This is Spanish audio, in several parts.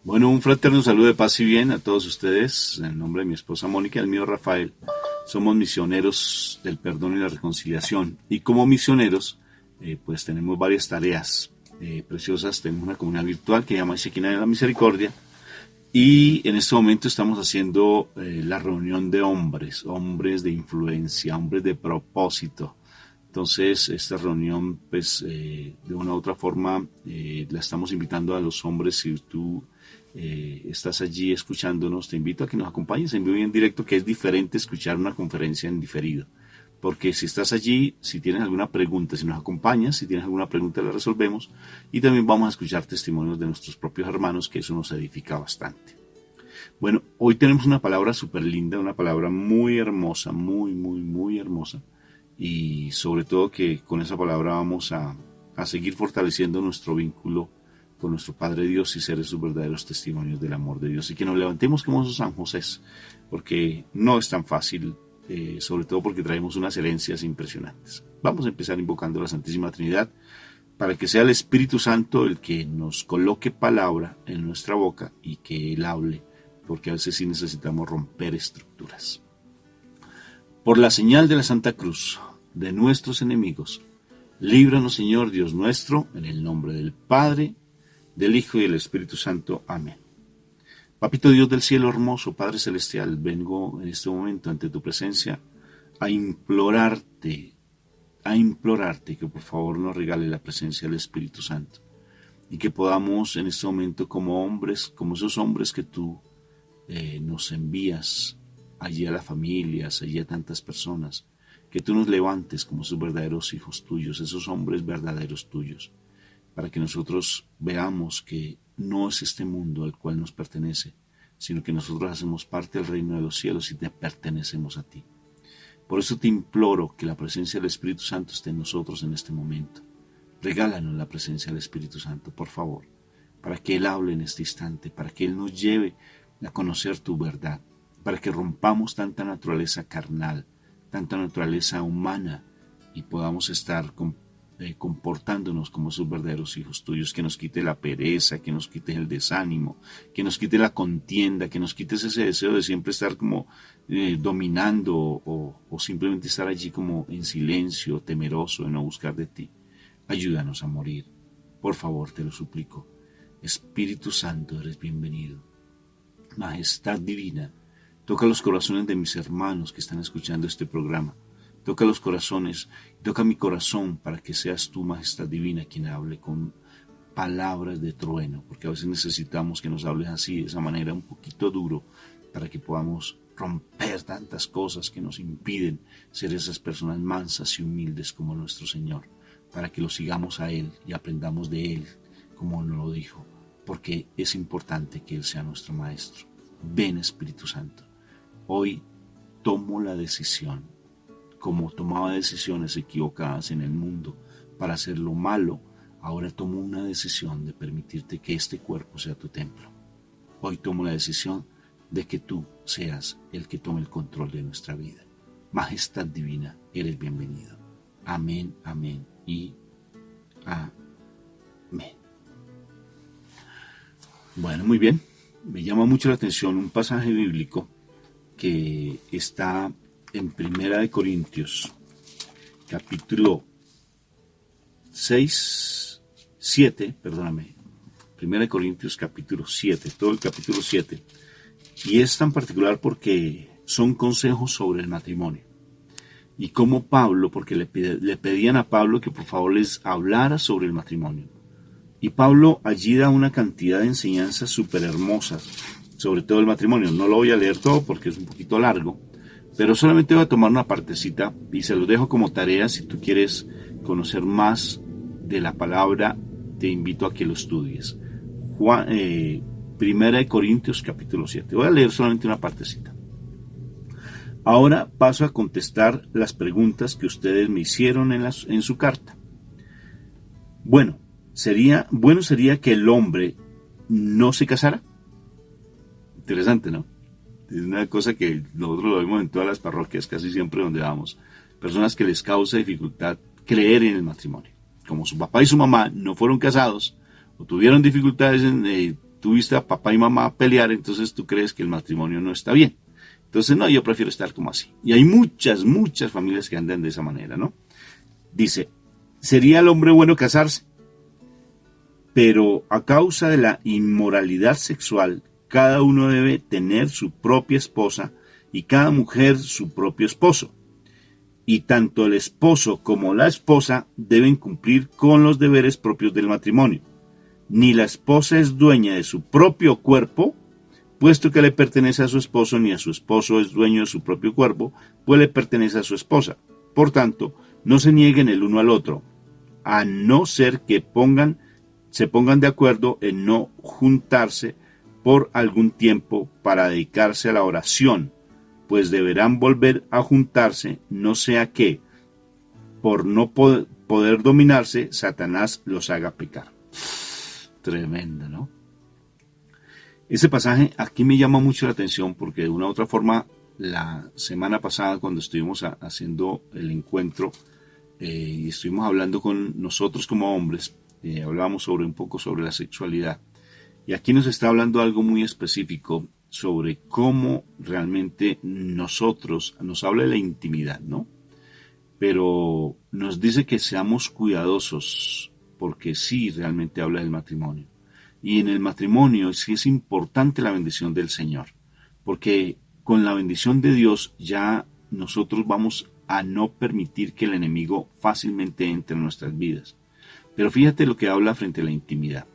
Bueno, un fraterno saludo de paz y bien a todos ustedes, en nombre de mi esposa Mónica y el mío Rafael. Somos misioneros del perdón y la reconciliación, y como misioneros, pues tenemos varias tareas preciosas. Tenemos una comunidad virtual que se llama Shekinah de la Misericordia, y en este momento estamos haciendo la reunión de hombres de influencia, hombres de propósito. Entonces, esta reunión, pues, de una u otra forma, la estamos invitando a los hombres. Si tú estás allí escuchándonos, te invito a que nos acompañes en vivo y en directo, que es diferente escuchar una conferencia en diferido. Porque si estás allí, si tienes alguna pregunta, si nos acompañas, si tienes alguna pregunta, la resolvemos. Y también vamos a escuchar testimonios de nuestros propios hermanos, que eso nos edifica bastante. Bueno, hoy tenemos una palabra súper linda, una palabra muy hermosa, muy hermosa. Y sobre todo que con esa palabra vamos a seguir fortaleciendo nuestro vínculo con nuestro Padre Dios y ser esos verdaderos testimonios del amor de Dios. Y que nos levantemos como esos San José, porque no es tan fácil, sobre todo porque traemos unas herencias impresionantes. Vamos a empezar invocando a la Santísima Trinidad para que sea el Espíritu Santo el que nos coloque palabra en nuestra boca y que Él hable, porque a veces sí necesitamos romper estructuras. Por la señal de la Santa Cruz de nuestros enemigos, líbranos, Señor Dios nuestro, en el nombre del Padre, del Hijo y del Espíritu Santo. Amén. Papito Dios del cielo hermoso, Padre celestial, vengo en este momento ante tu presencia a implorarte que por favor nos regale la presencia del Espíritu Santo y que podamos en este momento como hombres, como esos hombres que tú nos envías allí a las familias, allí a tantas personas, que tú nos levantes como esos verdaderos hijos tuyos, esos hombres verdaderos tuyos, para que nosotros veamos que no es este mundo al cual nos pertenece, sino que nosotros hacemos parte del reino de los cielos y te pertenecemos a ti. Por eso te imploro que la presencia del Espíritu Santo esté en nosotros en este momento. Regálanos la presencia del Espíritu Santo, por favor, para que Él hable en este instante, para que Él nos lleve a conocer tu verdad, para que rompamos tanta naturaleza carnal, tanta naturaleza humana, y podamos estar comportándonos como esos verdaderos hijos tuyos, que nos quite la pereza, que nos quite el desánimo, que nos quite la contienda, que nos quites ese deseo de siempre estar como dominando o simplemente estar allí como en silencio, temeroso de no buscar de ti. Ayúdanos a morir, por favor, te lo suplico. Espíritu Santo, eres bienvenido. Majestad divina, toca los corazones de mis hermanos que están escuchando este programa. Toca los corazones, toca mi corazón para que seas tú, Majestad Divina, quien hable con palabras de trueno, porque a veces necesitamos que nos hables así, de esa manera un poquito duro, para que podamos romper tantas cosas que nos impiden ser esas personas mansas y humildes como nuestro Señor, para que lo sigamos a Él y aprendamos de Él, como nos lo dijo, porque es importante que Él sea nuestro Maestro. Ven, Espíritu Santo. Hoy tomo la decisión, como tomaba decisiones equivocadas en el mundo para hacer lo malo, ahora tomo una decisión de permitirte que este cuerpo sea tu templo. Hoy tomo la decisión de que tú seas el que tome el control de nuestra vida. Majestad divina, eres bienvenido. Amén, amén y amén. Bueno, muy bien. Me llama mucho la atención un pasaje bíblico que está en Primera de Corintios, capítulo 7, Primera de Corintios, capítulo 7, todo el capítulo 7, y es tan particular porque son consejos sobre el matrimonio. Y como Pablo, porque le pedían a Pablo que por favor les hablara sobre el matrimonio. Y Pablo allí da una cantidad de enseñanzas súper hermosas sobre todo el matrimonio. No lo voy a leer todo porque es un poquito largo, pero solamente voy a tomar una partecita y se los dejo como tarea. Si tú quieres conocer más de la palabra, te invito a que lo estudies. Primera de Corintios, capítulo 7. Voy a leer solamente una partecita. Ahora paso a contestar las preguntas que ustedes me hicieron en su carta. Bueno sería que el hombre no se casara. Interesante, ¿no? Es una cosa que nosotros lo vemos en todas las parroquias, casi siempre donde vamos. Personas que les causa dificultad creer en el matrimonio. Como su papá y su mamá no fueron casados o tuvieron dificultades tú viste a papá y mamá pelear, entonces tú crees que el matrimonio no está bien. Entonces, no, yo prefiero estar como así. Y hay muchas, muchas familias que andan de esa manera, ¿no? Dice, ¿sería el hombre bueno casarse? Pero a causa de la inmoralidad sexual, cada uno debe tener su propia esposa y cada mujer su propio esposo. Y tanto el esposo como la esposa deben cumplir con los deberes propios del matrimonio. Ni la esposa es dueña de su propio cuerpo, puesto que le pertenece a su esposo, ni a su esposo es dueño de su propio cuerpo, pues le pertenece a su esposa. Por tanto, no se nieguen el uno al otro, a no ser que se pongan de acuerdo en no juntarse por algún tiempo para dedicarse a la oración, pues deberán volver a juntarse, no sea que, por no poder dominarse, Satanás los haga pecar. Tremendo, ¿no? Ese pasaje aquí me llama mucho la atención porque de una u otra forma, la semana pasada cuando estuvimos haciendo el encuentro y estuvimos hablando con nosotros como hombres, hablábamos un poco sobre la sexualidad. Y aquí nos está hablando algo muy específico sobre cómo realmente nos habla de la intimidad, ¿no? Pero nos dice que seamos cuidadosos, porque sí realmente habla del matrimonio. Y en el matrimonio sí es importante la bendición del Señor, porque con la bendición de Dios ya nosotros vamos a no permitir que el enemigo fácilmente entre en nuestras vidas. Pero fíjate lo que habla frente a la intimidad.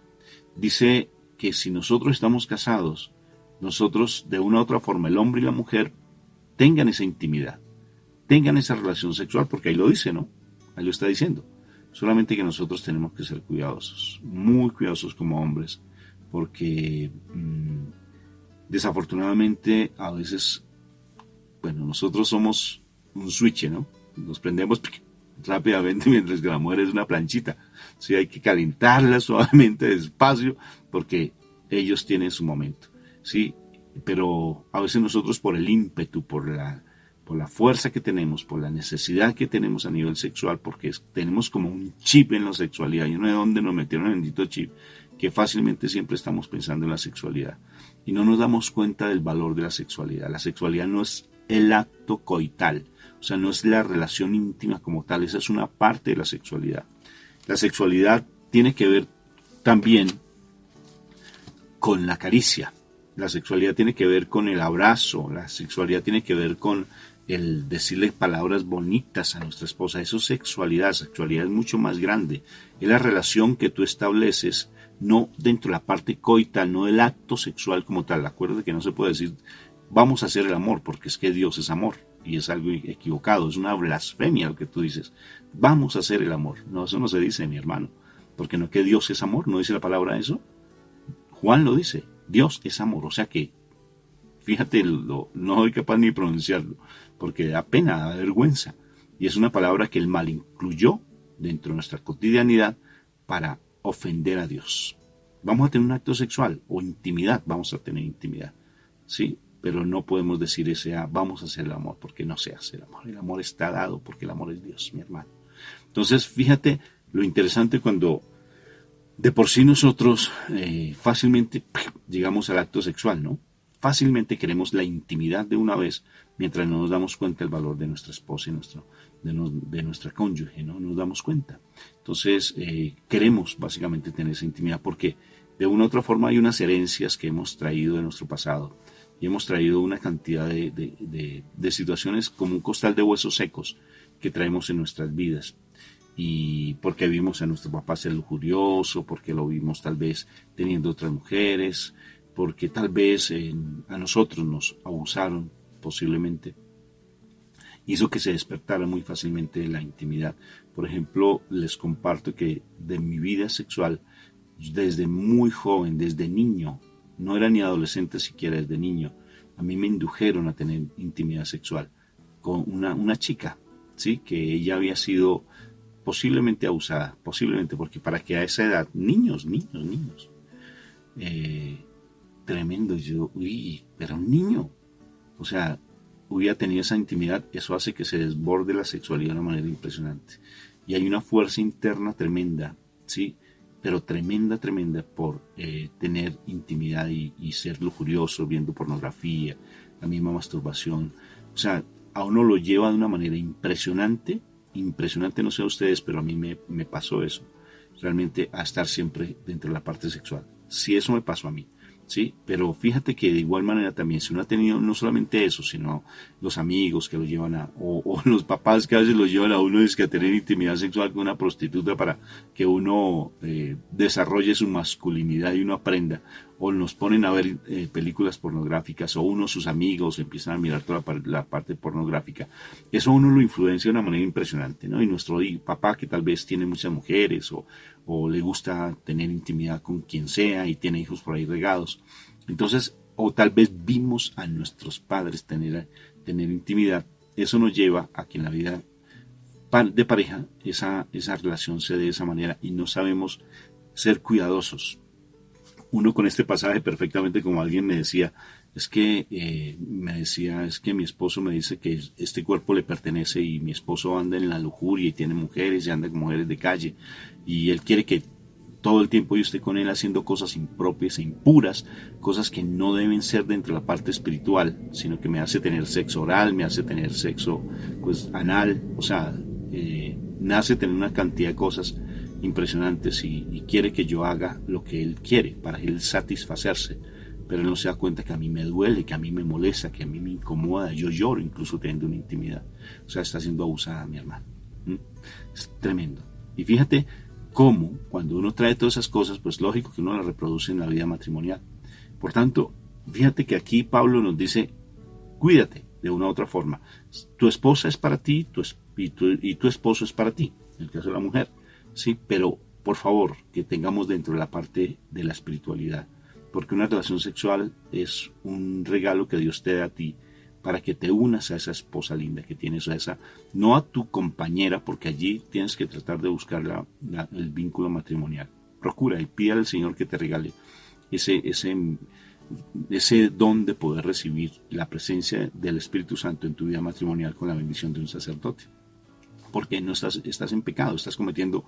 Dice que si nosotros estamos casados, nosotros de una u otra forma, el hombre y la mujer, tengan esa intimidad, tengan esa relación sexual, porque ahí lo dice, ¿no? Ahí lo está diciendo. Solamente que nosotros tenemos que ser cuidadosos, muy cuidadosos como hombres, porque desafortunadamente a veces, bueno, nosotros somos un switch, ¿no? Nos prendemos rápidamente mientras que la mujer es una planchita. Sí, hay que calentarla suavemente, despacio, porque ellos tienen su momento, ¿sí? Pero a veces nosotros por el ímpetu, por la fuerza que tenemos, por la necesidad que tenemos a nivel sexual, porque tenemos como un chip en la sexualidad, y no sé de dónde nos metieron el bendito chip, que fácilmente siempre estamos pensando en la sexualidad, y no nos damos cuenta del valor de la sexualidad. La sexualidad no es el acto coital, o sea, no es la relación íntima como tal, esa es una parte de la sexualidad. La sexualidad tiene que ver también con la caricia, la sexualidad tiene que ver con el abrazo, la sexualidad tiene que ver con el decirle palabras bonitas a nuestra esposa. Eso es sexualidad. Sexualidad es mucho más grande. Es la relación que tú estableces, no dentro de la parte coital, no del acto sexual como tal. Acuérdate que no se puede decir vamos a hacer el amor, porque es que Dios es amor, y es algo equivocado, es una blasfemia lo que tú dices. Vamos a hacer el amor. No, eso no se dice, mi hermano, porque no es que Dios es amor, no dice la palabra eso. Juan lo dice, Dios es amor, o sea que, fíjate, no soy capaz ni de pronunciarlo, porque da pena, da vergüenza, y es una palabra que el mal incluyó dentro de nuestra cotidianidad para ofender a Dios. Vamos a tener un acto sexual o intimidad, vamos a tener intimidad, ¿sí? Pero no podemos decir vamos a hacer el amor, porque no se hace el amor está dado porque el amor es Dios, mi hermano. Entonces, fíjate lo interesante cuando de por sí nosotros fácilmente llegamos al acto sexual, ¿no? Fácilmente queremos la intimidad de una vez, mientras no nos damos cuenta del valor de nuestra esposa y de nuestra cónyuge, ¿no? Nos damos cuenta. Entonces, queremos básicamente tener esa intimidad porque de una u otra forma hay unas herencias que hemos traído de nuestro pasado y hemos traído una cantidad de situaciones como un costal de huesos secos que traemos en nuestras vidas. Y porque vimos a nuestro papá ser lujurioso, porque lo vimos tal vez teniendo otras mujeres, porque tal vez a nosotros nos abusaron posiblemente, hizo que se despertara muy fácilmente de la intimidad. Por ejemplo, les comparto que de mi vida sexual, desde muy joven, desde niño, no era ni adolescente siquiera, desde niño, a mí me indujeron a tener intimidad sexual con una chica, ¿sí? Que ella había sido posiblemente abusada, posiblemente, porque para que a esa edad, niños, tremendo, pero un niño, o sea, hubiera tenido esa intimidad, eso hace que se desborde la sexualidad de una manera impresionante. Y hay una fuerza interna tremenda, ¿sí? pero tremenda, tremenda por tener intimidad y ser lujurioso, viendo pornografía, la misma masturbación. O sea, a uno lo lleva de una manera impresionante, impresionante, no sé a ustedes, pero a mí me pasó eso, realmente a estar siempre dentro de la parte sexual. Sí, eso me pasó a mí. Sí, pero fíjate que de igual manera también, si uno ha tenido no solamente eso, sino los amigos que lo llevan o los papás que a veces lo llevan a uno a tener intimidad sexual con una prostituta para que uno desarrolle su masculinidad y uno aprenda, o nos ponen a ver películas pornográficas, o uno, sus amigos, empiezan a mirar toda la parte pornográfica. Eso a uno lo influencia de una manera impresionante, ¿no? Y nuestro papá, que tal vez tiene muchas mujeres, o le gusta tener intimidad con quien sea y tiene hijos por ahí regados. Entonces, o tal vez vimos a nuestros padres tener intimidad. Eso nos lleva a que en la vida de pareja esa relación se dé de esa manera y no sabemos ser cuidadosos. Uno con este pasaje perfectamente, como alguien me decía, es que mi esposo me dice que este cuerpo le pertenece y mi esposo anda en la lujuria y tiene mujeres y anda con mujeres de calle y él quiere que todo el tiempo yo esté con él haciendo cosas impropias e impuras, cosas que no deben ser dentro de la parte espiritual, sino que me hace tener sexo oral, me hace tener sexo pues anal, o sea, me hace tener una cantidad de cosas impresionantes y quiere que yo haga lo que él quiere para él satisfacerse, pero él no se da cuenta que a mí me duele, que a mí me molesta, que a mí me incomoda, yo lloro incluso teniendo una intimidad, o sea, está siendo abusada mi hermano. Es tremendo. Y fíjate cómo cuando uno trae todas esas cosas, pues lógico que uno las reproduce en la vida matrimonial. Por tanto, fíjate que aquí Pablo nos dice, cuídate de una u otra forma. Tu esposa es para ti y tu esposo es para ti, en el caso de la mujer. Sí, pero por favor, que tengamos dentro de la parte de la espiritualidad, porque una relación sexual es un regalo que Dios te da a ti para que te unas a esa esposa linda que tienes, no a tu compañera, porque allí tienes que tratar de buscar el vínculo matrimonial. Procura y pide al Señor que te regale ese don de poder recibir la presencia del Espíritu Santo en tu vida matrimonial con la bendición de un sacerdote. Porque no estás en pecado, estás cometiendo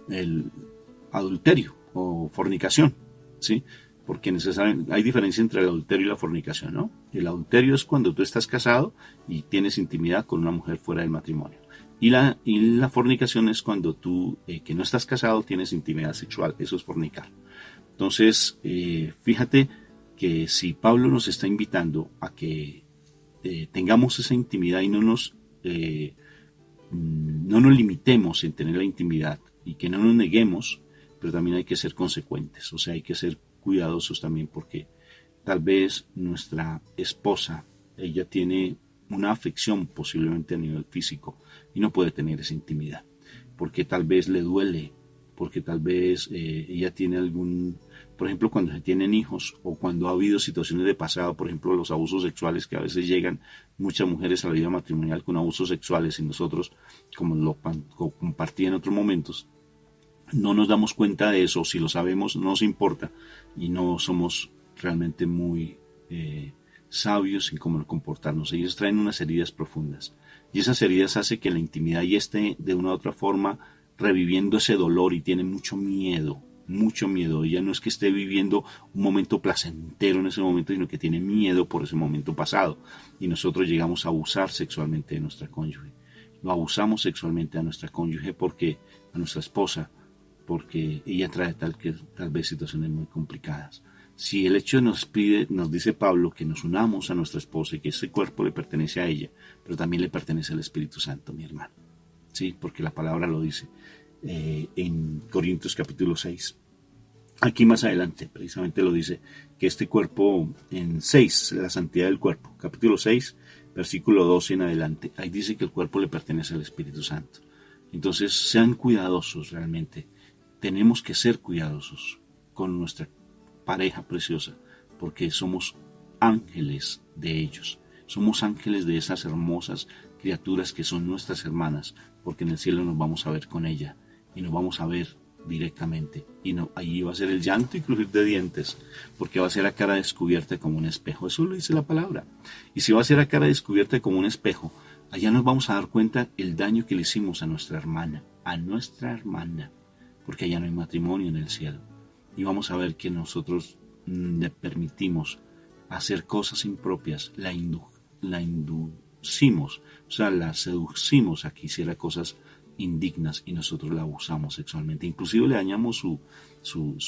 el adulterio o fornicación, ¿sí? Porque hay diferencia entre el adulterio y la fornicación, ¿no? El adulterio es cuando tú estás casado y tienes intimidad con una mujer fuera del matrimonio. Y la fornicación es cuando tú, que no estás casado, tienes intimidad sexual. Eso es fornicar. Entonces, fíjate que si Pablo nos está invitando a que tengamos esa intimidad y no nos limitemos en tener la intimidad y que no nos neguemos, pero también hay que ser consecuentes, o sea, hay que ser cuidadosos también porque tal vez nuestra esposa, ella tiene una afección posiblemente a nivel físico y no puede tener esa intimidad, porque tal vez le duele, porque tal vez ella tiene por ejemplo, cuando se tienen hijos o cuando ha habido situaciones de pasado, por ejemplo, los abusos sexuales que a veces llegan muchas mujeres a la vida matrimonial con abusos sexuales y nosotros, como lo compartí en otros momentos, no nos damos cuenta de eso, si lo sabemos no nos importa y no somos realmente muy sabios en cómo comportarnos. Ellos traen unas heridas profundas y esas heridas hacen que la intimidad ya esté de una u otra forma reviviendo ese dolor y tiene mucho miedo. Ella no es que esté viviendo un momento placentero en ese momento, sino que tiene miedo por ese momento pasado y nosotros llegamos a abusar sexualmente de nuestra cónyuge. Lo abusamos sexualmente a nuestra cónyuge a nuestra esposa, porque ella trae tal vez situaciones muy complicadas. Si el hecho nos dice Pablo que nos unamos a nuestra esposa y que ese cuerpo le pertenece a ella, pero también le pertenece al Espíritu Santo, mi hermano. Sí, porque la palabra lo dice en Corintios capítulo 6. Aquí más adelante precisamente lo dice, que este cuerpo en 6, la santidad del cuerpo, capítulo 6, versículo 12 en adelante, ahí dice que el cuerpo le pertenece al Espíritu Santo. Entonces sean cuidadosos realmente. Tenemos que ser cuidadosos con nuestra pareja preciosa, porque somos ángeles de ellos, somos ángeles de esas hermosas criaturas que son nuestras hermanas, porque en el cielo nos vamos a ver con ella y nos vamos a ver directamente y allí va a ser el llanto y crujir de dientes, porque va a ser a cara descubierta como un espejo. Eso lo dice la palabra. Y si va a ser a cara descubierta como un espejo, allá nos vamos a dar cuenta el daño que le hicimos a nuestra hermana, porque allá no hay matrimonio en el cielo. Y vamos a ver que nosotros le permitimos hacer cosas impropias, la inducimos, o sea, la seducimos a que hiciera cosas indignas y nosotros la abusamos sexualmente. Inclusive le dañamos su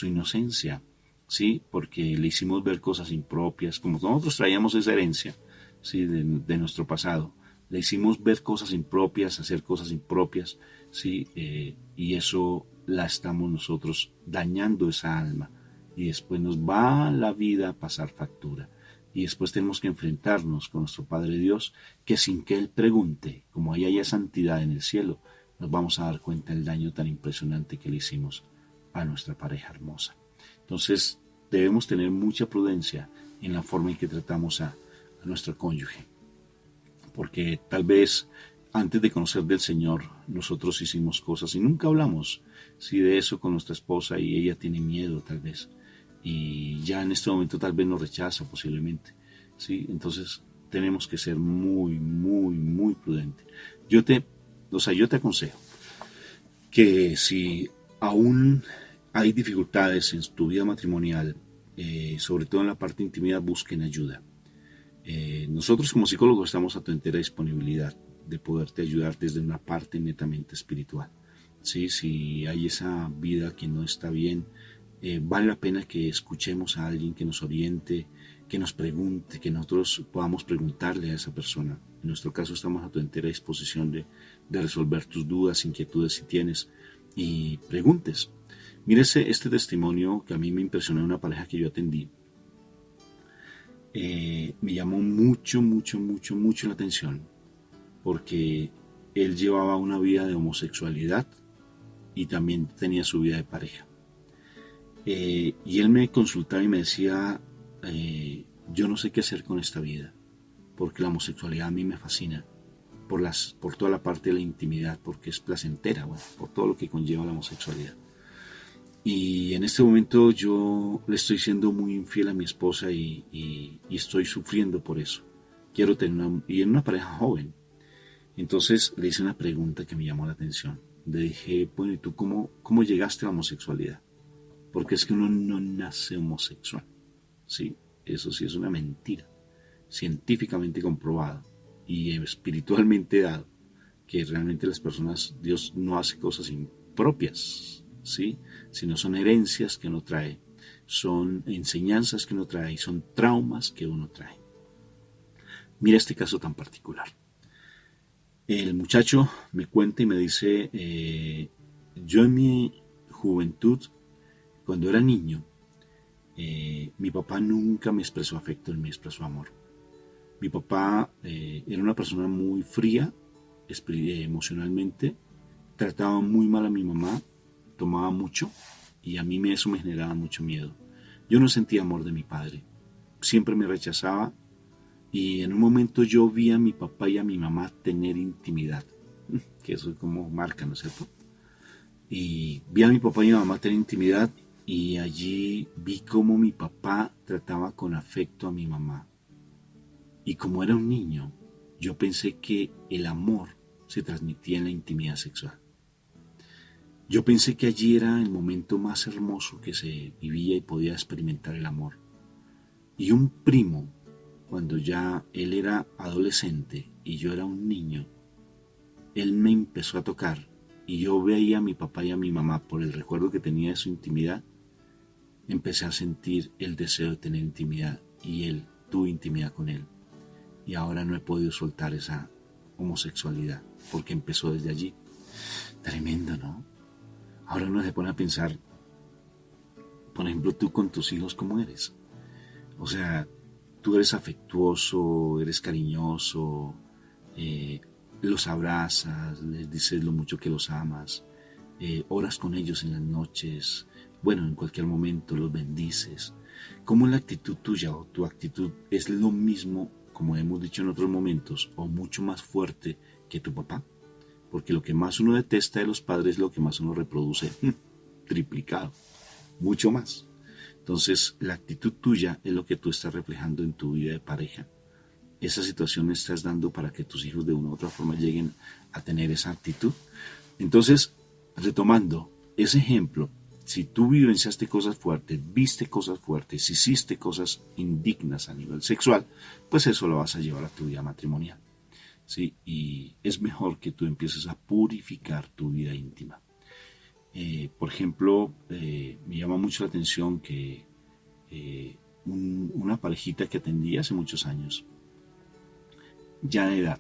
inocencia, ¿sí? Porque le hicimos ver cosas impropias, como nosotros traíamos esa herencia, ¿sí? de nuestro pasado. Le hicimos ver cosas impropias, hacer cosas impropias, ¿sí? Y eso la estamos nosotros dañando esa alma. Y después nos va la vida a pasar factura. Y después tenemos que enfrentarnos con nuestro Padre Dios, que sin que Él pregunte, como ahí haya santidad en el cielo, nos vamos a dar cuenta del daño tan impresionante que le hicimos a nuestra pareja hermosa. Entonces debemos tener mucha prudencia en la forma en que tratamos a nuestro cónyuge, porque tal vez antes de conocer del Señor nosotros hicimos cosas y nunca hablamos de eso con nuestra esposa y ella tiene miedo tal vez y ya en este momento tal vez nos rechaza posiblemente, ¿sí? Entonces tenemos que ser muy, muy, muy prudentes. Yo te aconsejo que si aún hay dificultades en tu vida matrimonial, sobre todo en la parte de intimidad, busquen ayuda. Nosotros como psicólogos estamos a tu entera disponibilidad de poderte ayudar desde una parte netamente espiritual. ¿Sí? Si hay esa vida que no está bien, vale la pena que escuchemos a alguien que nos oriente, que nos pregunte, que nosotros podamos preguntarle a esa persona. En nuestro caso estamos a tu entera disposición de resolver tus dudas, inquietudes si tienes, y preguntes. Mírese este testimonio que a mí me impresionó de una pareja que yo atendí. Me llamó mucho la atención, porque él llevaba una vida de homosexualidad y también tenía su vida de pareja. Y él me consultaba y me decía, yo no sé qué hacer con esta vida, porque la homosexualidad a mí me fascina, por toda la parte de la intimidad, porque es placentera, bueno, por todo lo que conlleva la homosexualidad. Y en este momento yo le estoy siendo muy infiel a mi esposa y estoy sufriendo por eso. Quiero tener y en una pareja joven. Entonces le hice una pregunta que me llamó la atención. Le dije, bueno, ¿y tú cómo llegaste a la homosexualidad? Porque es que uno no nace homosexual, ¿sí? Eso sí es una mentira, científicamente comprobado y espiritualmente dado, que realmente las personas, Dios no hace cosas impropias, ¿sí? Sino son herencias que uno trae, son enseñanzas que uno trae y son traumas que uno trae. Mira este caso tan particular. El muchacho me cuenta y me dice, yo en mi juventud, cuando era niño, mi papá nunca me expresó afecto, él me expresó amor. Mi papá era una persona muy fría emocionalmente, trataba muy mal a mi mamá, tomaba mucho y a mí eso me generaba mucho miedo. Yo no sentía amor de mi padre, siempre me rechazaba y en un momento yo vi a mi papá y a mi mamá tener intimidad, que eso es como marca, ¿no es cierto? Y vi a mi papá y mi mamá tener intimidad y allí vi cómo mi papá trataba con afecto a mi mamá. Y como era un niño, yo pensé que el amor se transmitía en la intimidad sexual. Yo pensé que allí era el momento más hermoso que se vivía y podía experimentar el amor. Y un primo, cuando ya él era adolescente y yo era un niño, él me empezó a tocar y yo veía a mi papá y a mi mamá por el recuerdo que tenía de su intimidad, empecé a sentir el deseo de tener intimidad y él tuvo intimidad con él. Y ahora no he podido soltar esa homosexualidad porque empezó desde allí. Tremendo, ¿no? Ahora uno se pone a pensar, por ejemplo, tú con tus hijos, ¿cómo eres? O sea, tú eres afectuoso, eres cariñoso, los abrazas, les dices lo mucho que los amas, oras con ellos en las noches, bueno, en cualquier momento los bendices. ¿Cómo es la actitud tuya o tu actitud es lo mismo, como hemos dicho en otros momentos, o mucho más fuerte que tu papá? Porque lo que más uno detesta de los padres es lo que más uno reproduce, triplicado, mucho más. Entonces, la actitud tuya es lo que tú estás reflejando en tu vida de pareja. Esa situación estás dando para que tus hijos de una u otra forma lleguen a tener esa actitud. Entonces, retomando, ese ejemplo, si tú vivenciaste cosas fuertes, viste cosas fuertes, hiciste cosas indignas a nivel sexual, pues eso lo vas a llevar a tu vida matrimonial. ¿Sí? Y es mejor que tú empieces a purificar tu vida íntima. Por ejemplo, me llama mucho la atención que una parejita que atendí hace muchos años, ya de edad,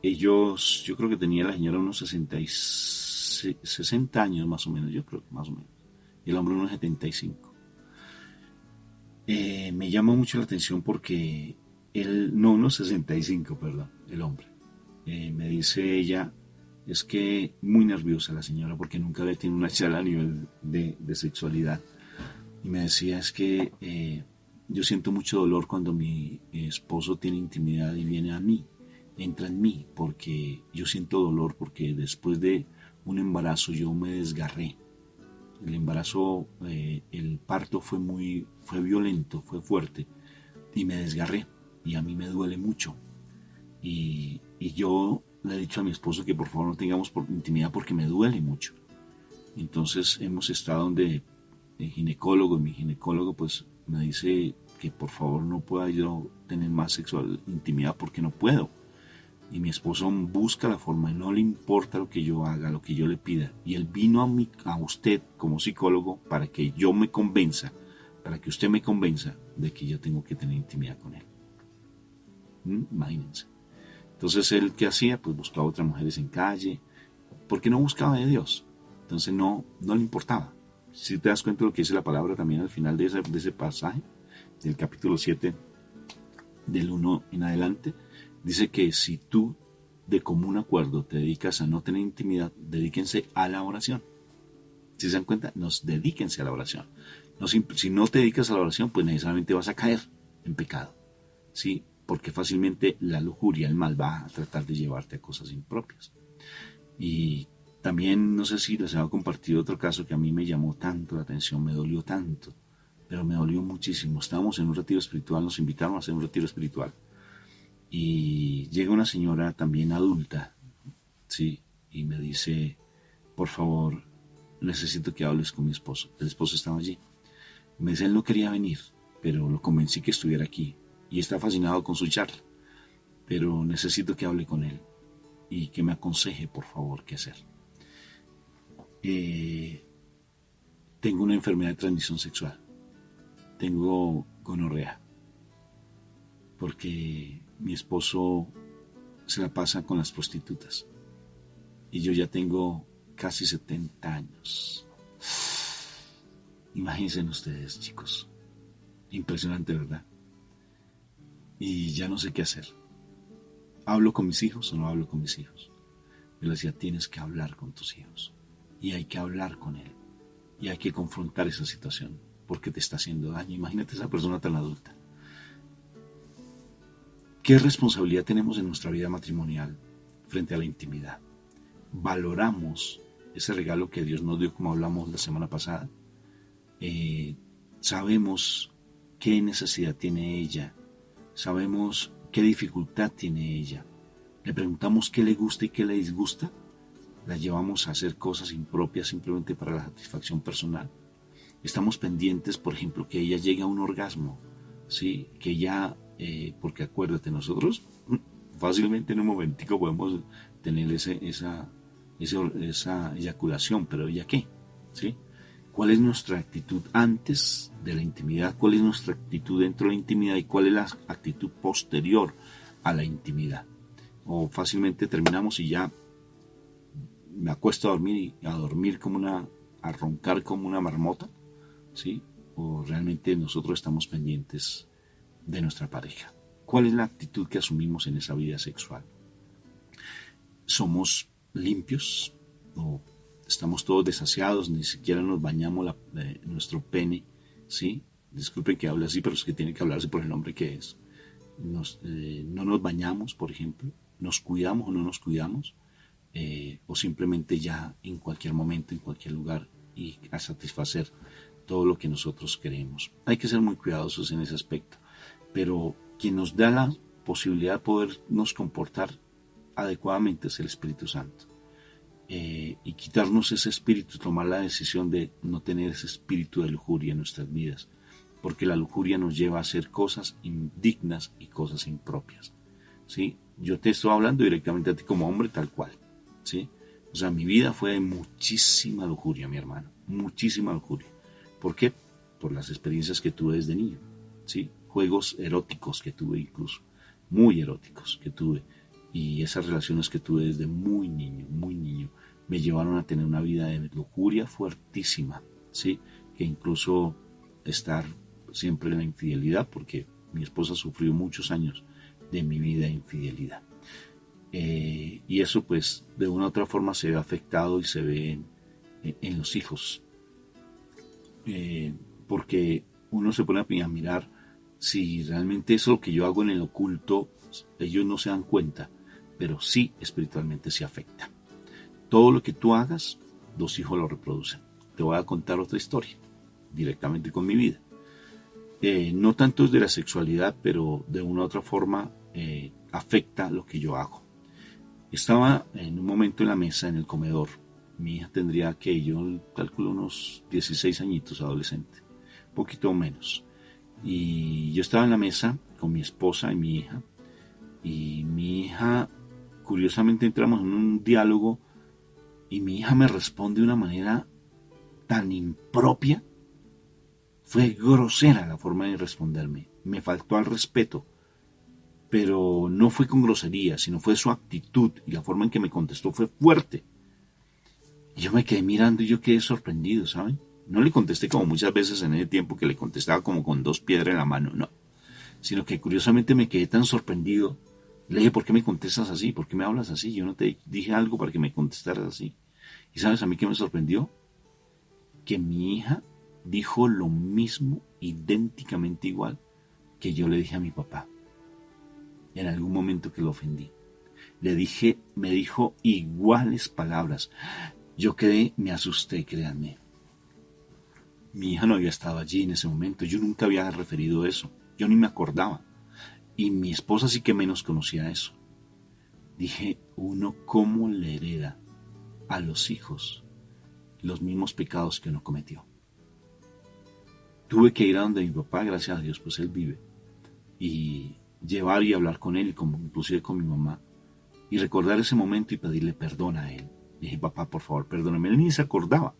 ellos, yo creo que tenía la señora unos 60 años más o menos, yo creo que más o menos, y el hombre unos 75. Me llama mucho la atención porque él, no unos 65, perdón, el hombre. Me dice ella, es que muy nerviosa la señora porque nunca había tenido una charla a nivel de sexualidad. Y me decía, es que yo siento mucho dolor cuando mi esposo tiene intimidad y viene a mí, entra en mí, porque yo siento dolor porque después de un embarazo yo me desgarré. El embarazo, el parto fue violento, fue fuerte y me desgarré y a mí me duele mucho. Y yo le he dicho a mi esposo que por favor no tengamos intimidad porque me duele mucho. Entonces hemos estado donde el ginecólogo, y mi ginecólogo pues me dice que por favor no pueda yo tener más sexual intimidad porque no puedo. Y mi esposo busca la forma y no le importa lo que yo haga, lo que yo le pida. Y él vino a usted como psicólogo para que yo me convenza, para que usted me convenza de que yo tengo que tener intimidad con él. Imagínense. Entonces él, ¿qué hacía? Pues buscaba otras mujeres en calle, porque no buscaba de Dios. Entonces no le importaba. Si te das cuenta de lo que dice la palabra también al final de ese pasaje, del capítulo 7, del 1 en adelante, dice que si tú de común acuerdo te dedicas a no tener intimidad, dedíquense a la oración. Si se dan cuenta, dedíquense a la oración. No, si no te dedicas a la oración, pues necesariamente vas a caer en pecado. ¿Sí? Porque fácilmente la lujuria, el mal, va a tratar de llevarte a cosas impropias. Y también, no sé si les había compartido otro caso que a mí me llamó tanto la atención, me dolió tanto, pero me dolió muchísimo. Estábamos en un retiro espiritual, nos invitaron a hacer un retiro espiritual. Y llega una señora también adulta, ¿sí? Y me dice, por favor, necesito que hables con mi esposo. El esposo estaba allí. Me dice, él no quería venir, pero lo convencí que estuviera aquí. Y está fascinado con su charla. Pero necesito que hable con él y que me aconseje, por favor, qué hacer. Tengo una enfermedad de transmisión sexual. Tengo gonorrea. Porque mi esposo se la pasa con las prostitutas. Y yo ya tengo casi 70 años. Imagínense ustedes, chicos. Impresionante, ¿verdad? Y ya no sé qué hacer. ¿Hablo con mis hijos o no hablo con mis hijos? Yo le decía, tienes que hablar con tus hijos. Y hay que hablar con él. Y hay que confrontar esa situación. Porque te está haciendo daño. Imagínate esa persona tan adulta. ¿Qué responsabilidad tenemos en nuestra vida matrimonial frente a la intimidad? ¿Valoramos ese regalo que Dios nos dio, como hablamos la semana pasada? ¿Sabemos qué necesidad tiene ella? ¿Sabemos qué dificultad tiene ella? ¿Le preguntamos qué le gusta y qué le disgusta? ¿La llevamos a hacer cosas impropias simplemente para la satisfacción personal? ¿Estamos pendientes, por ejemplo, que ella llegue a un orgasmo? ¿Sí? Que ella... porque acuérdate, nosotros fácilmente en un momentico podemos tener esa eyaculación, pero ¿ella qué? ¿Sí? ¿Cuál es nuestra actitud antes de la intimidad? ¿Cuál es nuestra actitud dentro de la intimidad? ¿Y cuál es la actitud posterior a la intimidad? O fácilmente terminamos y ya me acuesto a dormir a roncar como una marmota, ¿sí? O realmente nosotros estamos pendientes de nuestra pareja. ¿Cuál es la actitud que asumimos en esa vida sexual? ¿Somos limpios? ¿O estamos todos desasiados? Ni siquiera nos bañamos nuestro pene, ¿sí? Disculpen que hable así, pero es que tiene que hablarse por el nombre que es. No nos bañamos, por ejemplo. ¿Nos cuidamos o no nos cuidamos? O simplemente ya en cualquier momento, en cualquier lugar, y a satisfacer todo lo que nosotros queremos. Hay que ser muy cuidadosos en ese aspecto. Pero quien nos da la posibilidad de podernos comportar adecuadamente es el Espíritu Santo. y quitarnos ese espíritu, tomar la decisión de no tener ese espíritu de lujuria en nuestras vidas, porque la lujuria nos lleva a hacer cosas indignas y cosas impropias, ¿sí? Yo te estoy hablando directamente a ti como hombre tal cual, ¿sí? O sea, mi vida fue de muchísima lujuria, mi hermano, muchísima lujuria. ¿Por qué? Por las experiencias que tuve desde niño, ¿sí? Juegos eróticos que tuve incluso, muy eróticos que tuve, y esas relaciones que tuve desde muy niño, me llevaron a tener una vida de lujuria fuertísima, ¿sí? Que incluso estar siempre en la infidelidad, porque mi esposa sufrió muchos años de mi vida de infidelidad. Y eso pues de una u otra forma se ve afectado y se ve en los hijos. Porque uno se pone a mirar si realmente eso es lo que yo hago en el oculto, ellos no se dan cuenta, pero sí espiritualmente se afecta. Todo lo que tú hagas, los hijos lo reproducen. Te voy a contar otra historia, directamente con mi vida. No tanto es de la sexualidad, pero de una u otra forma afecta lo que yo hago. Estaba en un momento en la mesa, en el comedor. Mi hija tendría que yo calculo unos 16 añitos, adolescente, un poquito menos. Y yo estaba en la mesa con mi esposa y mi hija. Y mi hija, curiosamente entramos en un diálogo y mi hija me responde de una manera tan impropia. Fue grosera la forma de responderme. Me faltó al respeto. Pero no fue con grosería, sino fue su actitud y la forma en que me contestó fue fuerte. Y yo me quedé mirando y yo quedé sorprendido, ¿saben? No le contesté como muchas veces en ese tiempo que le contestaba como con 2 piedras en la mano, no. Sino que curiosamente me quedé tan sorprendido. Le dije, ¿por qué me contestas así? ¿Por qué me hablas así? Yo no te dije algo para que me contestaras así. ¿Y sabes a mí qué me sorprendió? Que mi hija dijo lo mismo, idénticamente igual, que yo le dije a mi papá. En algún momento que lo ofendí. Me dijo iguales palabras. Yo quedé, me asusté, créanme. Mi hija no había estado allí en ese momento, yo nunca había referido eso, yo ni me acordaba. Y mi esposa sí que menos conocía eso. Dije, uno cómo le hereda a los hijos los mismos pecados que uno cometió. Tuve que ir a donde mi papá, gracias a Dios, pues él vive. Y llevar y hablar con él, como inclusive con mi mamá, y recordar ese momento y pedirle perdón a él. Dije, papá, por favor, perdóname. Él ni se acordaba.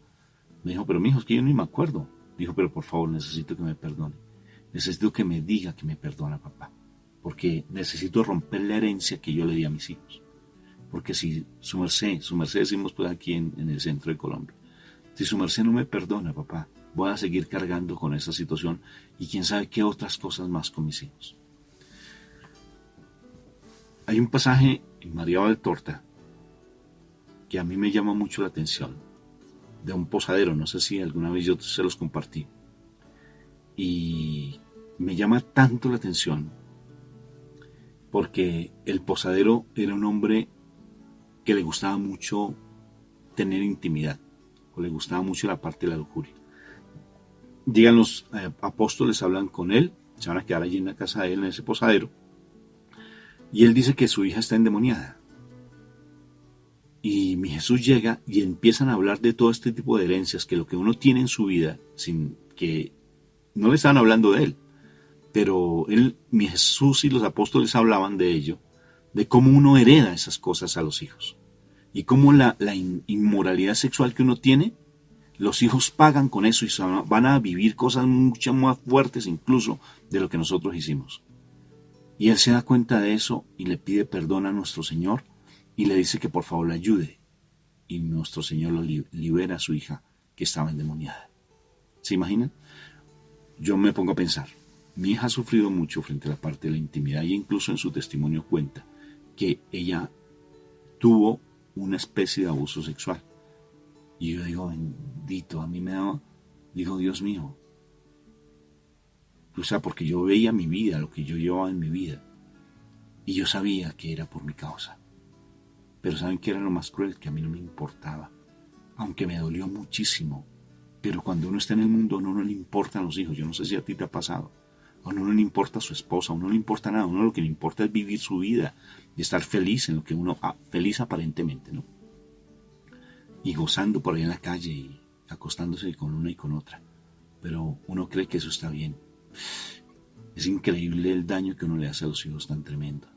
Me dijo, pero mijo, es que yo ni me acuerdo. Dijo, pero por favor, necesito que me perdone. Necesito que me diga que me perdona, papá. Porque necesito romper la herencia que yo le di a mis hijos. Porque si su merced decimos pues aquí en el centro de Colombia, si su merced no me perdona, papá, voy a seguir cargando con esa situación y quién sabe qué otras cosas más con mis hijos. Hay un pasaje en María Valtorta que a mí me llama mucho la atención, de un posadero, no sé si alguna vez yo se los compartí, y me llama tanto la atención porque el posadero era un hombre que le gustaba mucho tener intimidad, o le gustaba mucho la parte de la lujuria. Llegan los apóstoles, hablan con él, se van a quedar allí en la casa de él, en ese posadero, y él dice que su hija está endemoniada. Y mi Jesús llega y empiezan a hablar de todo este tipo de herencias, que lo que uno tiene en su vida, sin que no le estaban hablando de él, pero mi Jesús y los apóstoles hablaban de ello, de cómo uno hereda esas cosas a los hijos. Y cómo la inmoralidad sexual que uno tiene, los hijos pagan con eso y van a vivir cosas mucho más fuertes incluso de lo que nosotros hicimos. Y él se da cuenta de eso y le pide perdón a nuestro Señor y le dice que por favor le ayude. Y nuestro Señor lo libera a su hija que estaba endemoniada. ¿Se imaginan? Yo me pongo a pensar, mi hija ha sufrido mucho frente a la parte de la intimidad y incluso en su testimonio cuenta que ella tuvo una especie de abuso sexual. Y yo digo, bendito, a mí me daba, digo, Dios mío. O sea, porque yo veía mi vida, lo que yo llevaba en mi vida. Y yo sabía que era por mi causa. Pero ¿saben qué era lo más cruel? Que a mí no me importaba. Aunque me dolió muchísimo. Pero cuando uno está en el mundo, a uno no le importan los hijos. Yo no sé si a ti te ha pasado. A uno no le importa su esposa, a uno no le importa nada. A uno lo que le importa es vivir su vida y estar feliz en lo que uno, feliz aparentemente, ¿no? y gozando por ahí en la calle y acostándose con una y con otra. Pero uno cree que eso está bien. Es increíble el daño que uno le hace a los hijos, tan tremendo.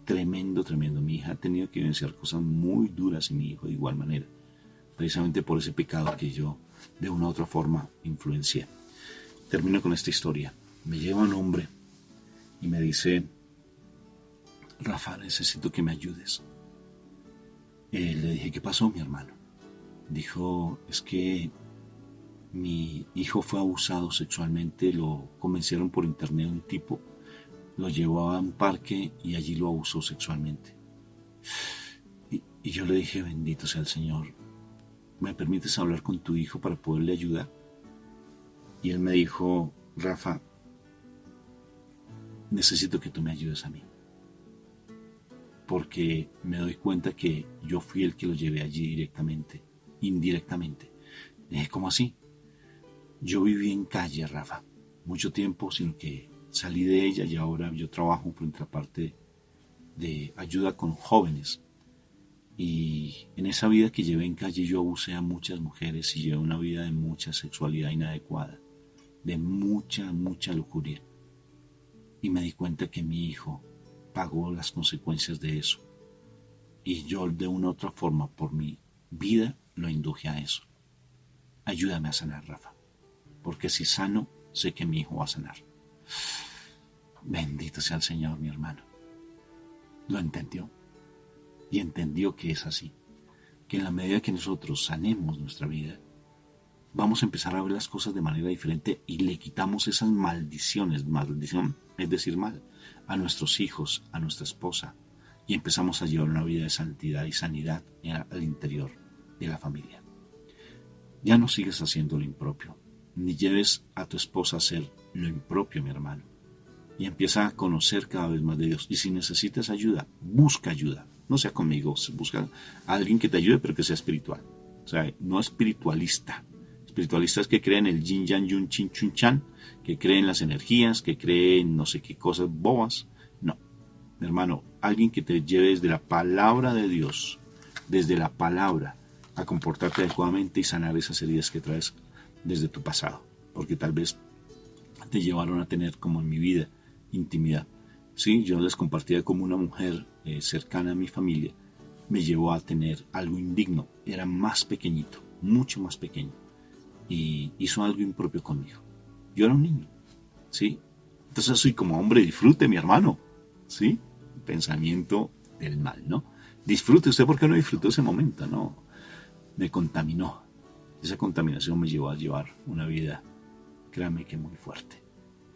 Tremendo, tremendo. Mi hija ha tenido que vivenciar cosas muy duras y mi hijo de igual manera. Precisamente por ese pecado que yo de una u otra forma influencié. Termino con esta historia. Me lleva un hombre y me dice: Rafa, necesito que me ayudes. Le dije: ¿qué pasó, mi hermano? Dijo: es que mi hijo fue abusado sexualmente, lo convencieron por internet un tipo, lo llevó a un parque y allí lo abusó sexualmente. Y yo le dije: bendito sea el Señor, ¿me permites hablar con tu hijo para poderle ayudar? Y él me dijo: Rafa, necesito que tú me ayudes a mí, porque me doy cuenta que yo fui el que lo llevé allí directamente, indirectamente. Le dije: ¿cómo así? Yo viví en calle, Rafa, mucho tiempo, sino que salí de ella y ahora yo trabajo frente a la parte de ayuda con jóvenes. Y en esa vida que llevé en calle yo abusé a muchas mujeres y llevé una vida de mucha sexualidad inadecuada, de mucha, mucha lujuria. Y me di cuenta que mi hijo pagó las consecuencias de eso. Y yo de una u otra forma, por mi vida, lo induje a eso. Ayúdame a sanar, Rafa, porque si sano, sé que mi hijo va a sanar. Bendito sea el Señor, mi hermano. Lo entendió. Y entendió que es así. Que en la medida que nosotros sanemos nuestra vida, vamos a empezar a ver las cosas de manera diferente y le quitamos esas maldiciones, maldición, es decir, mal, a nuestros hijos, a nuestra esposa, y empezamos a llevar una vida de santidad y sanidad al interior de la familia. Ya no sigues haciendo lo impropio, ni lleves a tu esposa a hacer lo impropio, mi hermano, y empieza a conocer cada vez más de Dios. Y si necesitas ayuda, busca ayuda. No sea conmigo, busca a alguien que te ayude, pero que sea espiritual. O sea, no espiritualista. Espiritualistas que creen en el yin, yang, yun, chin, chun, chan, que creen en las energías, que creen no sé qué cosas bobas. No, mi hermano, alguien que te lleve desde la palabra de Dios, desde la palabra, a comportarte adecuadamente y sanar esas heridas que traes desde tu pasado. Porque tal vez te llevaron a tener, como en mi vida, intimidad. Sí, yo les compartía como una mujer cercana a mi familia me llevó a tener algo indigno. Era más pequeñito, mucho más pequeño, y hizo algo impropio conmigo. Yo era un niño, ¿sí? Entonces soy como: hombre, disfrute, mi hermano, ¿sí? Pensamiento del mal, ¿no? Disfrute usted. ¿Por qué no disfrutó ese momento? No, me contaminó. Esa contaminación me llevó a llevar una vida, créame que muy fuerte,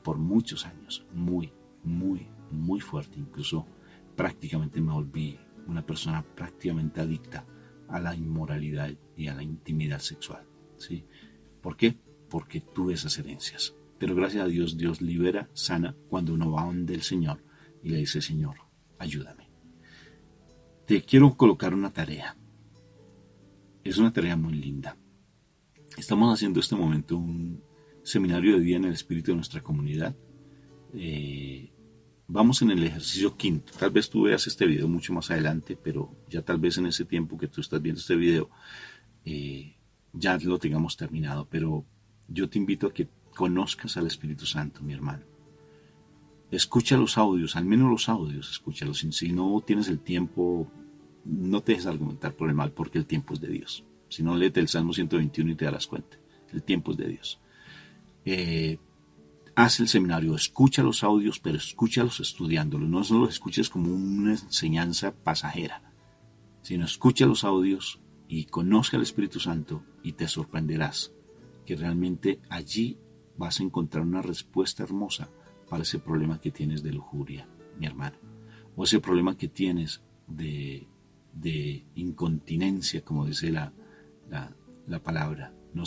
por muchos años, muy, muy, muy fuerte. Incluso prácticamente me volví una persona prácticamente adicta a la inmoralidad y a la intimidad sexual, ¿sí? ¿Por qué? Porque tuve esas herencias. Pero gracias a Dios, Dios libera, sana, cuando uno va donde el Señor y le dice: Señor, ayúdame. Te quiero colocar una tarea. Es una tarea muy linda. Estamos haciendo en este momento un seminario de vida en el espíritu de nuestra comunidad. Vamos en el ejercicio quinto. Tal vez tú veas este video mucho más adelante, pero ya tal vez en ese tiempo que tú estás viendo este video, ya lo tengamos terminado. Pero yo te invito a que conozcas al Espíritu Santo, mi hermano. Escucha los audios, al menos los audios, escúchalos. Si no tienes el tiempo, no te dejes argumentar por el mal, porque el tiempo es de Dios. Si no, léete el Salmo 121 y te darás cuenta. El tiempo es de Dios. Haz el seminario, escucha los audios, pero escúchalos estudiándolos. No solo los escuches como una enseñanza pasajera, sino escucha los audios y conozca al Espíritu Santo y te sorprenderás que realmente allí vas a encontrar una respuesta hermosa para ese problema que tienes de lujuria, mi hermano, o ese problema que tienes de incontinencia, como dice la palabra. No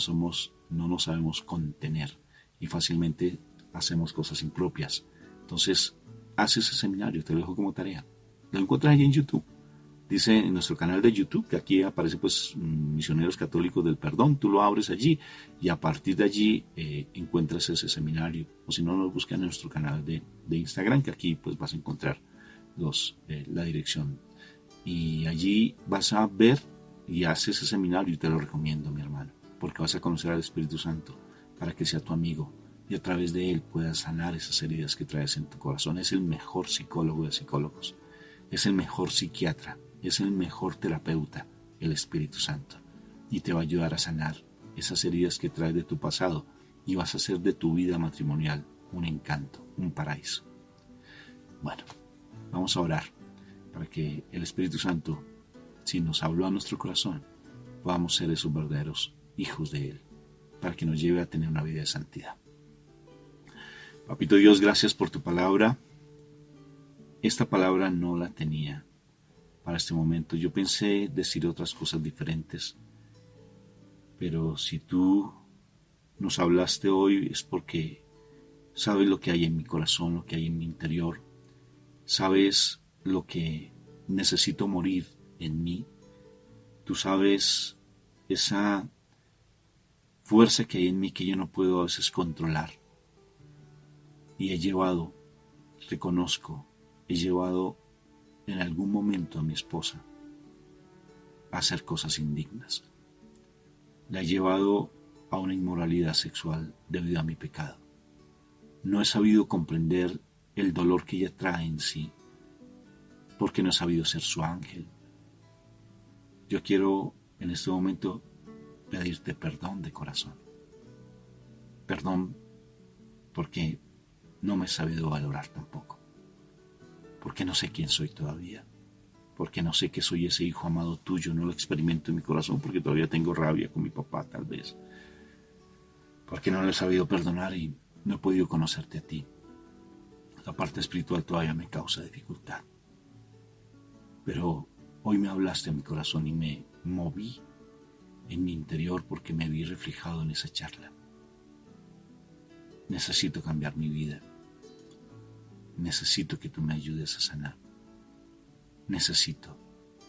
nos sabemos contener y fácilmente hacemos cosas impropias. Entonces, haz ese seminario, te lo dejo como tarea. Lo encuentras allí en YouTube. Dice en nuestro canal de YouTube, que aquí aparece pues Misioneros Católicos del Perdón. Tú lo abres allí y a partir de allí encuentras ese seminario. O si no, nos buscan en nuestro canal de Instagram, que aquí pues vas a encontrar la dirección. Y allí vas a ver y haz ese seminario y te lo recomiendo, mi hermano, porque vas a conocer al Espíritu Santo para que sea tu amigo y a través de él puedas sanar esas heridas que traes en tu corazón. Es el mejor psicólogo de psicólogos, es el mejor psiquiatra, es el mejor terapeuta, el Espíritu Santo, y te va a ayudar a sanar esas heridas que traes de tu pasado y vas a hacer de tu vida matrimonial un encanto, un paraíso. Bueno, vamos a orar para que el Espíritu Santo, si nos habló a nuestro corazón, podamos ser esos verdaderos hijos de Él, para que nos lleve a tener una vida de santidad. Papito Dios, gracias por tu palabra. Esta palabra no la tenía para este momento. Yo pensé decir otras cosas diferentes, pero si tú nos hablaste hoy es porque sabes lo que hay en mi corazón, lo que hay en mi interior. Sabes lo que necesito morir en mí. Tú sabes esa fuerza que hay en mí que yo no puedo a veces controlar. Y he llevado en algún momento a mi esposa a hacer cosas indignas. La he llevado a una inmoralidad sexual debido a mi pecado. No he sabido comprender el dolor que ella trae en sí, porque no he sabido ser su ángel. Yo quiero en este momento pedirte perdón de corazón. Perdón porque no me he sabido valorar tampoco. Porque no sé quién soy todavía. Porque no sé que soy ese hijo amado tuyo. No lo experimento en mi corazón porque todavía tengo rabia con mi papá tal vez. Porque no lo he sabido perdonar y no he podido conocerte a ti. La parte espiritual todavía me causa dificultad. Pero hoy me hablaste a mi corazón y me moví en mi interior porque me vi reflejado en esa charla. Necesito cambiar mi vida. Necesito que tú me ayudes a sanar. Necesito,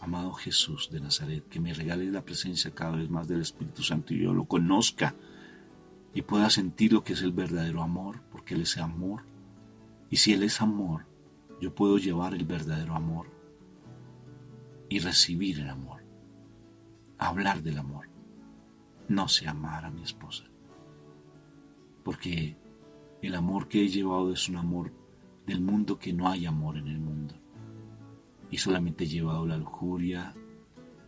amado Jesús de Nazaret, que me regales la presencia cada vez más del Espíritu Santo y yo lo conozca y pueda sentir lo que es el verdadero amor, porque Él es amor. Y si Él es amor, yo puedo llevar el verdadero amor y recibir el amor, hablar del amor. No sé amar a mi esposa, porque el amor que he llevado es un amor del mundo, que no hay amor en el mundo. Y solamente he llevado la lujuria,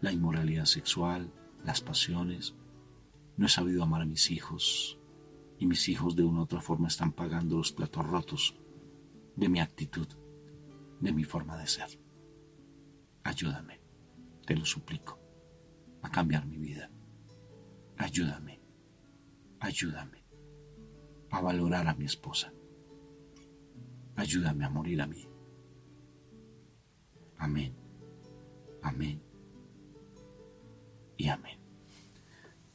la inmoralidad sexual, las pasiones. No he sabido amar a mis hijos, y mis hijos de una u otra forma están pagando los platos rotos de mi actitud, de mi forma de ser. Ayúdame, te lo suplico, a cambiar mi vida. Ayúdame a valorar a mi esposa. Ayúdame a morir a mí. Amén, amén y amén.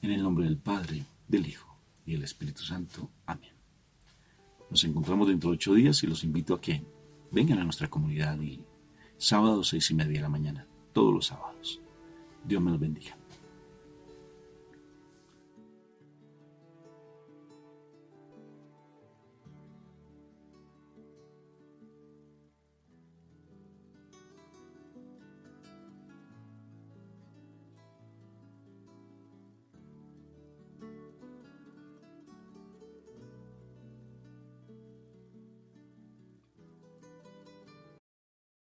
En el nombre del Padre, del Hijo y del Espíritu Santo. Amén. Nos encontramos dentro de 8 días y los invito a que vengan a nuestra comunidad y sábado 6:30 de la mañana, todos los sábados. Dios me los bendiga.